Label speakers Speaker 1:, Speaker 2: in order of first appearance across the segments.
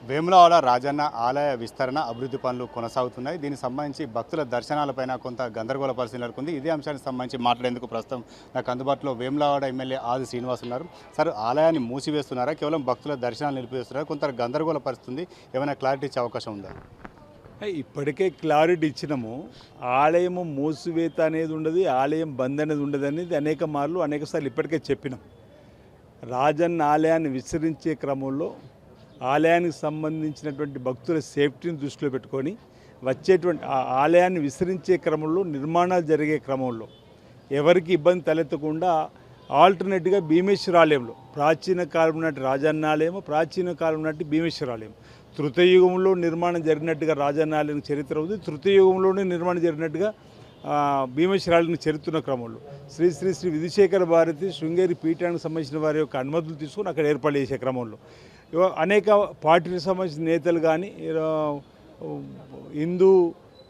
Speaker 1: వేములవాడ రాజన్న ఆలయ విస్తరణ అభివృద్ధి పనులు కొనసాగుతున్నాయి. దీనికి సంబంధించి భక్తుల దర్శనాలపైన కొంత గందరగోళ పరిస్థితి నెలకొంది. ఇదే అంశానికి సంబంధించి మాట్లాడేందుకు ప్రస్తుతం నాకు అందుబాటులో వేములవాడ ఎమ్మెల్యే ఆది శ్రీనివాస్ ఉన్నారు. సార్, ఆలయాన్ని మూసివేస్తున్నారా, కేవలం భక్తుల దర్శనాలు నిలిపివేస్తున్నారా? కొంత గందరగోళ పరిస్థితి ఉంది. ఏమైనా క్లారిటీ ఇచ్చే అవకాశం ఉందా?
Speaker 2: ఇప్పటికే క్లారిటీ ఇచ్చినాము. ఆలయము మూసివేత అనేది ఉండదు, ఆలయం బంద్ అనేది ఉండదు అనేది అనేక మార్లు అనేకసార్లు ఇప్పటికే చెప్పినాం. రాజన్న ఆలయాన్ని విస్తరించే క్రమంలో ఆలయానికి సంబంధించినటువంటి భక్తుల సేఫ్టీని దృష్టిలో పెట్టుకొని వచ్చేటువంటి ఆ ఆలయాన్ని విస్తరించే క్రమంలో నిర్మాణాలు జరిగే క్రమంలో ఎవరికి ఇబ్బంది తలెత్తకుండా ఆల్టర్నేట్గా భీమేశ్వర ఆలయంలో ప్రాచీన కాలం నాటి రాజన్న ఆలయము, ప్రాచీన కాలం నాటి భీమేశ్వర ఆలయం, తృతయుగంలో నిర్మాణం జరిగినట్టుగా రాజన్న ఆలయం చరిత్ర ఉంది. తృతయుగంలోనే నిర్మాణం జరిగినట్టుగా భీమేశ్వరాలను చరిత్ర క్రమంలో శ్రీ శ్రీ శ్రీ విధుశేఖర భారతి శృంగేరి పీఠానికి సంబంధించిన వారి యొక్క అనుమతులు తీసుకొని అక్కడ ఏర్పాటు చేసే క్రమంలో అనేక పార్టీలకు సంబంధించిన నేతలు కానీ హిందూ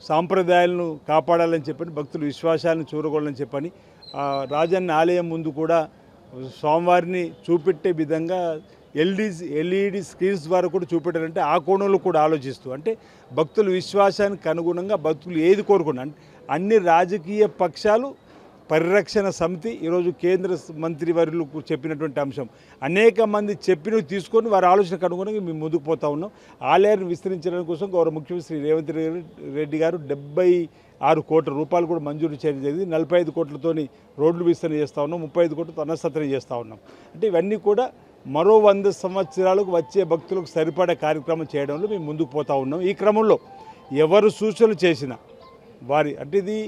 Speaker 2: సాంప్రదాయాలను కాపాడాలని చెప్పని, భక్తుల విశ్వాసాలను చూరగొడాలని చెప్పని రాజన్న ఆలయం ముందు కూడా స్వామివారిని చూపెట్టే విధంగా ఎల్ఈడి స్క్రీన్స్ ద్వారా కూడా చూపెట్టారంటే ఆ కోణంలో కూడా ఆలోచిస్తూ, అంటే భక్తుల విశ్వాసానికి అనుగుణంగా భక్తులు ఏది కోరుకున్నా అన్ని రాజకీయ పక్షాలు పరిరక్షణ సమితి ఈరోజు కేంద్ర మంత్రి వర్యులు చెప్పినటువంటి అంశం అనేక మంది చెప్పినవి తీసుకొని వారి ఆలోచనకు అనుగుణంగా మేము ముందుకు పోతా ఉన్నాం. ఆలయాన్ని విస్తరించడం కోసం గౌరవ ముఖ్యమంత్రి శ్రీ రేవంత్ రెడ్డి గారు 76 కోట్ల రూపాయలు కూడా మంజూరు చేయడం జరిగింది. 45 కోట్లతోని రోడ్లు విస్తరణ చేస్తూ ఉన్నాం, 35 కోట్లతో అన్నసత్రం చేస్తూ ఉన్నాం. అంటే ఇవన్నీ కూడా మరో 100 సంవత్సరాలకు వచ్చే భక్తులకు సరిపడే కార్యక్రమం చేయడంలో మేము ముందుకు పోతూ ఉన్నాం. ఈ క్రమంలో ఎవరు సూచనలు చేసినా వారి అంటే ఇది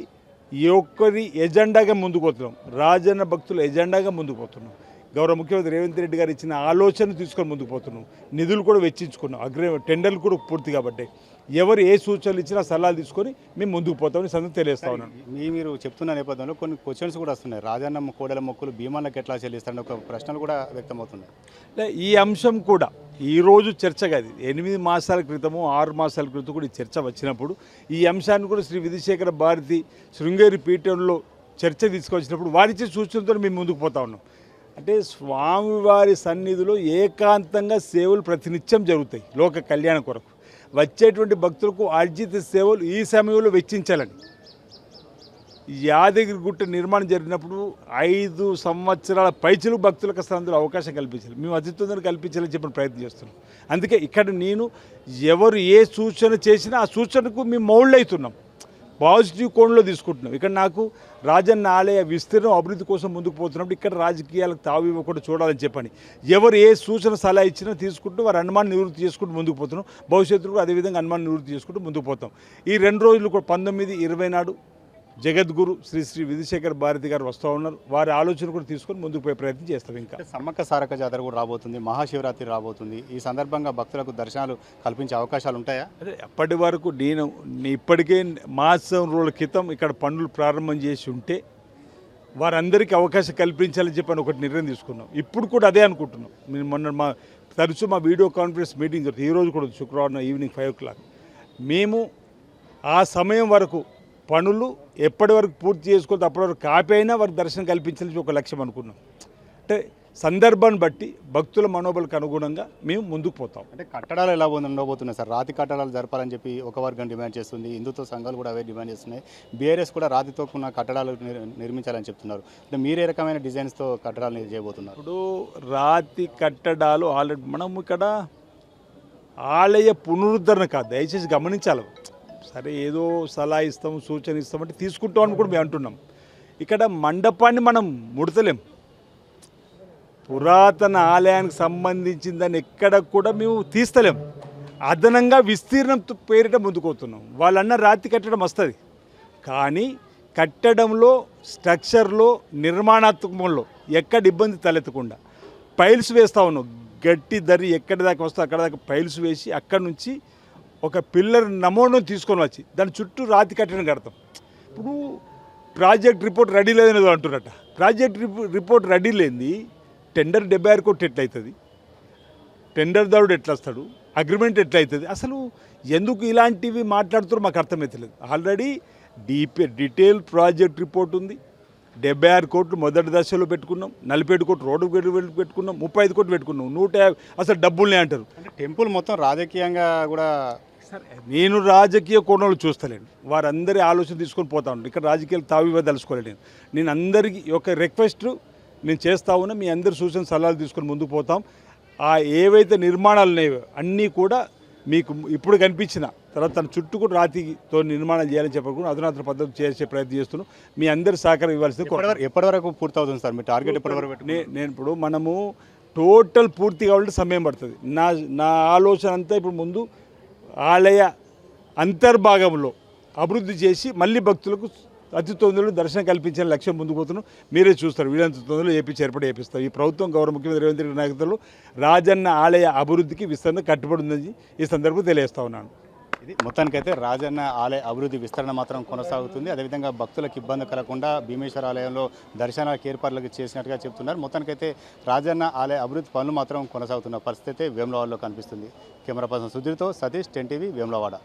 Speaker 2: ఈ ఒక్కరి ఎజెండాగా ముందుకు పోతున్నాం, రాజన్న భక్తుల ఎజెండాగా ముందుకు పోతున్నాం. గౌరవ ముఖ్యమంత్రి రేవంత్ రెడ్డి గారు ఇచ్చిన ఆలోచన తీసుకొని ముందుకు పోతున్నాం. నిధులు కూడా వెచ్చించుకున్నాం, టెండర్లు కూడా పూర్తి కాబట్టి ఎవరు ఏ సూచనలు ఇచ్చినా సలహాలు తీసుకొని మేము ముందుకు పోతామని సంగతి తెలియజేస్తా ఉన్నాను.
Speaker 1: మీరు చెప్తున్న నేపథ్యంలో కొన్ని క్వశ్చన్స్ కూడా వస్తున్నాయి. రాజన్న కోడెల మొక్కులు భీమాలకు ఎట్లా చెల్లిస్తారని ఒక ప్రశ్నలు కూడా వ్యక్తమవుతున్నాయి.
Speaker 2: ఈ అంశం కూడా ఈరోజు చర్చ కాదు, 8 మాసాల క్రితము 6 మాసాల క్రితం కూడా ఈ చర్చ వచ్చినప్పుడు ఈ అంశాన్ని కూడా శ్రీ విధుశేఖర భారతి శృంగేరి పీఠంలో చర్చ తీసుకొచ్చినప్పుడు వారిచ్చే సూచనలతో మేము ముందుకు పోతా ఉన్నాం. అంటే స్వామివారి సన్నిధిలో ఏకాంతంగా సేవలు ప్రతినిత్యం జరుగుతాయి లోక కళ్యాణం కొరకు. వచ్చేటువంటి భక్తులకు అర్జిత సేవలు ఈ సమయంలో వెచ్చించాలని యాదగిరి గుట్ట నిర్మాణం జరిగినప్పుడు 5 సంవత్సరాల పైచలు భక్తులకు అసలు అందులో అవకాశం కల్పించాలి. మేము అతి తొందరగా కల్పించాలని చెప్పిన ప్రయత్నం చేస్తున్నాం. అందుకే ఇక్కడ నేను ఎవరు ఏ సూచన చేసినా ఆ సూచనకు మేము మౌల్డ్ అవుతున్నాం, పాజిటివ్ కోణంలో తీసుకుంటున్నాం. ఇక్కడ నాకు రాజన్న ఆలయ విస్తీర్ణం అభివృద్ధి కోసం ముందుకు పోతున్నప్పుడు ఇక్కడ రాజకీయాలకు తావు ఇవ్వకుండా చూడాలని చెప్పని ఎవరు ఏ సూచన సలహా ఇచ్చినా తీసుకుంటూ వారు అనుమానం నివృత్తి చేసుకుంటూ ముందుకు పోతున్నాం. భవిష్యత్తులో అదేవిధంగా అనుమానం నివృత్తి చేసుకుంటూ ముందుకు పోతాం. ఈ 2 రోజులు కూడా 19, 20 నాడు జగద్గురు శ్రీ శ్రీ విధుశేఖర భారతి గారు వస్తూ ఉన్నారు. వారి ఆలోచన కూడా తీసుకొని ముందుకు పోయే ప్రయత్నం చేస్తాం. ఇంకా
Speaker 1: సమ్మక్క సారక్క జాతర కూడా రాబోతుంది, మహాశివరాత్రి రాబోతుంది. ఈ సందర్భంగా భక్తులకు దర్శనాలు కల్పించే అవకాశాలు ఉంటాయా?
Speaker 2: అదే అప్పటి వరకు నేను ఇప్పటికే మాసం రోజుల క్రితం ఇక్కడ పనులు ప్రారంభం చేసి ఉంటే వారందరికీ అవకాశం కల్పించాలని చెప్పని ఒకటి నిర్ణయం తీసుకున్నాం. ఇప్పుడు కూడా అదే అనుకుంటున్నాం. మేము మొన్న తరచూ మా వీడియో కాన్ఫరెన్స్ మీటింగ్ జరుగుతుంది. ఈరోజు కూడా శుక్రవారం ఈవినింగ్ 5 o'clock మేము ఆ సమయం వరకు పనులు ఎప్పటి వరకు పూర్తి చేసుకోవద్దు, అప్పటి వరకు కాపీ అయినా వారికి దర్శనం కల్పించాలని ఒక లక్ష్యం అనుకున్నాం. అంటే సందర్భాన్ని బట్టి భక్తుల మనోబలకు అనుగుణంగా మేము ముందుకు పోతాం.
Speaker 1: అంటే కట్టడాలు ఎలా ఉండబోతున్నాయి సార్? రాతి కట్టడాలు జరపాలని చెప్పి ఒక వర్గం డిమాండ్ చేస్తుంది, హిందుత్వ సంఘాలు కూడా అవే డిమాండ్ చేస్తున్నాయి. బీఆర్ఎస్ కూడా రాతితో ఉన్న కట్టడాలు నిర్మించాలని చెప్తున్నారు. అంటే మీరే రకమైన డిజైన్స్తో కట్టడాలు చేయబోతున్నారు?
Speaker 2: ఇప్పుడు రాతి కట్టడాలు ఆల్రెడీ మనం ఇక్కడ ఆలయ పునరుద్ధరణ కాదు, దయచేసి గమనించాలి. సరే ఏదో సలహా ఇస్తాం, సూచన ఇస్తామంటే తీసుకుంటామని కూడా మేము అంటున్నాం. ఇక్కడ మండపాన్ని మనం ముడతలేం, పురాతన ఆలయానికి సంబంధించిందని ఎక్కడ కూడా మేము తీస్తలేం. అదనంగా విస్తీర్ణం పేరిట ముందుకోతున్నాం. వాళ్ళన్న రాతి కట్టడం వస్తుంది, కానీ కట్టడంలో స్ట్రక్చర్లో నిర్మాణాత్మకంలో ఎక్కడ ఇబ్బంది తలెత్తకుండా పైల్స్ వేస్తూ ఉన్నాం. గట్టి దరి ఎక్కడి దాకా వస్తే అక్కడ దాకా పైల్స్ వేసి అక్కడ నుంచి ఒక పిల్లర్ నమూనాను తీసుకొని వచ్చి దాని చుట్టూ రాతి కట్టడం కడతాం. ఇప్పుడు ప్రాజెక్ట్ రిపోర్ట్ రెడీ లేదని అంటున్నట్ట. ప్రాజెక్ట్ రిపోర్ట్ రెడీ లేనిది టెండర్ 76 కోట్లు ఎట్లయితుంది, టెండర్ దారుడు ఎట్లా వస్తాడు, అగ్రిమెంట్ ఎట్లయితుంది? అసలు ఎందుకు ఇలాంటివి మాట్లాడుతారో మాకు అర్థమవుతలేదు. ఆల్రెడీ డీటెయిల్ ప్రాజెక్ట్ రిపోర్ట్ ఉంది, 76 కోట్లు మొదటి దశలో పెట్టుకున్నాం, 47 కోట్లు రోడ్డు పెట్టుకున్నాం, 35 కోట్లు పెట్టుకున్నాం, 150 అసలు డబ్బుల్నే అంటారు.
Speaker 1: అంటే టెంపుల్ మొత్తం రాజకీయంగా కూడా
Speaker 2: నేను రాజకీయ కోణంలో చూస్తలేను, వారందరి ఆలోచన తీసుకొని పోతా ఉంటాను. ఇక్కడ రాజకీయాలు తావివ్వదలుచుకోలేను. నేను అందరికీ ఒక రిక్వెస్ట్ నేను చేస్తా ఉన్నా, మీ అందరి సూచన సలహాలు తీసుకొని ముందుకు పోతాం. ఆ ఏవైతే నిర్మాణాలు ఉన్నాయో అన్నీ కూడా మీకు ఇప్పుడు కనిపించిన తర్వాత తన చుట్టూ కూడా రాతితో నిర్మాణం చేయాలని చెప్పకుండా అధునాతన పద్ధతి చేసే ప్రయత్నం చేస్తున్నాం. మీ అందరి సహకారం ఇవ్వాల్సింది.
Speaker 1: ఎప్పటి వరకు పూర్తవుతుంది సార్ మీ టార్గెట్ ఎప్పటి వరకు
Speaker 2: నేను ఇప్పుడు మనము టోటల్ పూర్తి కావాలంటే సమయం పడుతుంది. నా ఆలోచన అంతా ఇప్పుడు ముందు ఆలయ అంతర్భాగంలో అభివృద్ధి చేసి మళ్ళీ భక్తులకు అతి తొందరలో దర్శనం కల్పించే లక్ష్యం ముందుకు పోతున్నాం. మీరే చూస్తారు, వీళ్ళంత తొందరలో ఏర్పాటు చేపిస్తారు. ఈ ప్రభుత్వం గౌరవ ముఖ్యమంత్రి రేవంత్ రెడ్డి నాయకత్వంలో రాజన్న ఆలయ అభివృద్ధికి విస్తరణ కట్టుబడి ఉందని ఈ సందర్భంగా తెలియజేస్తా ఉన్నాను.
Speaker 1: ఇది మొత్తానికైతే రాజన్న ఆలయ అభివృద్ధి విస్తరణ మాత్రం కొనసాగుతుంది. అదేవిధంగా భక్తులకు ఇబ్బంది కలగకుండా భీమేశ్వర ఆలయంలో దర్శనాలకు ఏర్పాట్లకు చేసినట్టుగా చెప్తున్నారు. మొత్తానికైతే రాజన్న ఆలయ అభివృద్ధి పనులు మాత్రం కొనసాగుతున్న పరిస్థితి అయితే వేములవాడలో కనిపిస్తుంది. కెమెరా పర్సన్ సుధీర్తో సతీష్, 10 టీవీ, వేములవాడ.